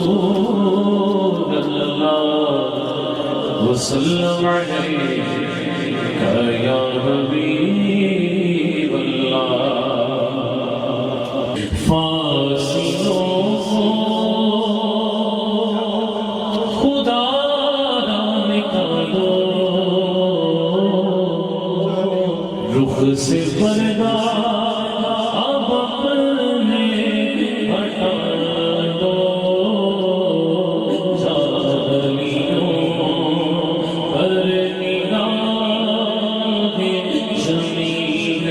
رسول اللہ وسلم علیک یا حبیب اللہ فاصلوں خدا نام نکالو رخ سے پردہ اب اپنے ہٹا دو جالیوں پر نگاہ زمین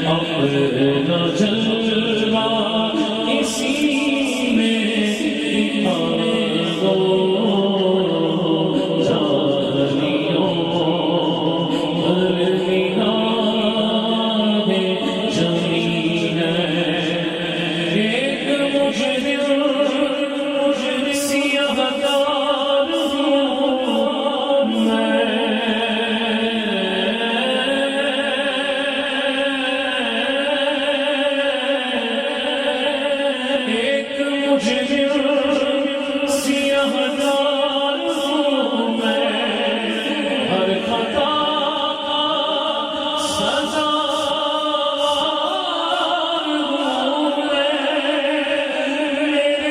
اپنا جلوہ اسی میں دکھا دو جالیوں پر نگاہ زمین ایک مجرم سیاہ دار ہوں میں ایک مجرم سیاہ دار ہوں میں ہر خطا سزاوار ہوں میں میرے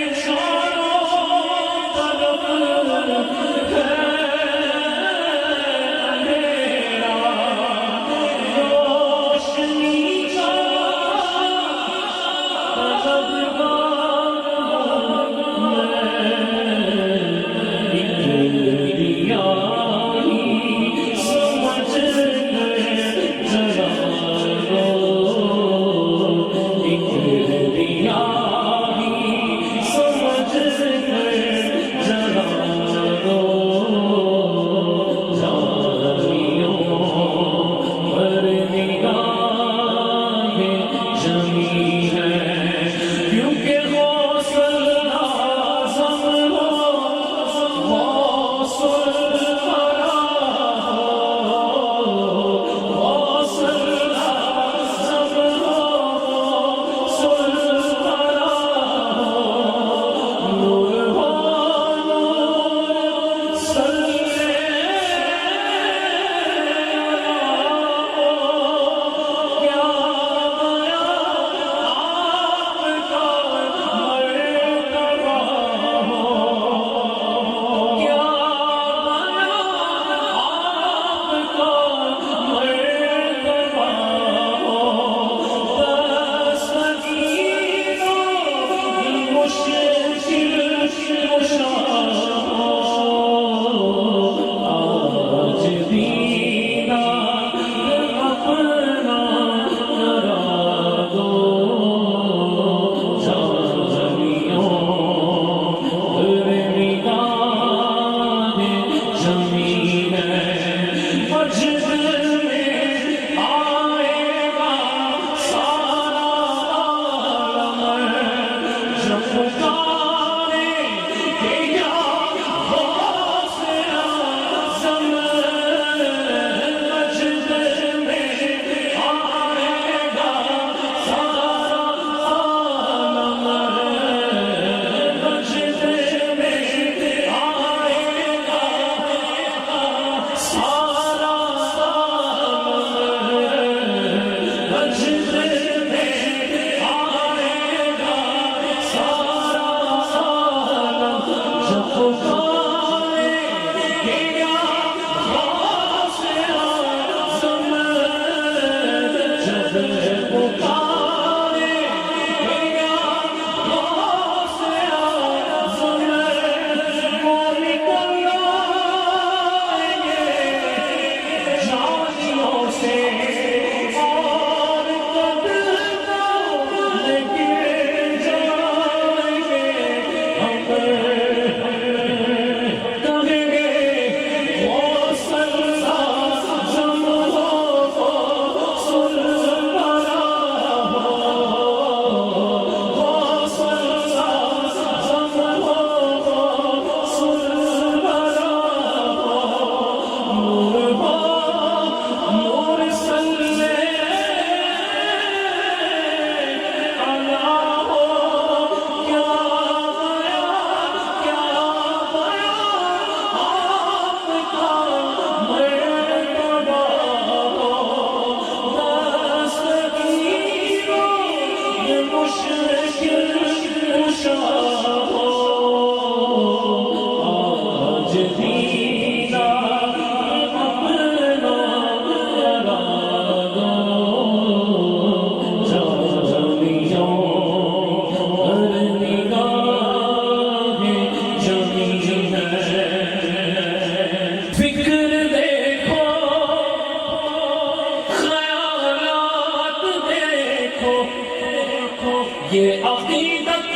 یہ عقیدت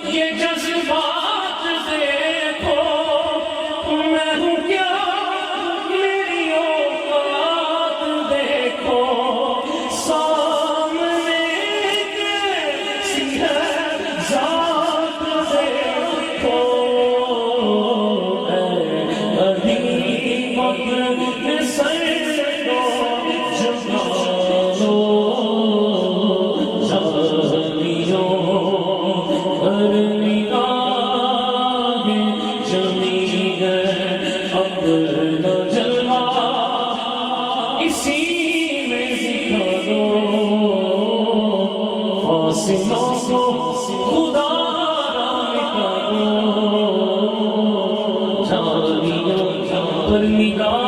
یہ جذبات دیکھو میں ہوں کیا میری اوقات دیکھو سامنے کیسی ہے ذات دیکھو اے علی اپنے سر کو جھکا لو جانیوں ہر نگاہیں جمی ہے اپنا جلوہ اسی میں دکھا دو فاصلوں کو خدا را مٹا دو جانیوں پر نگاہ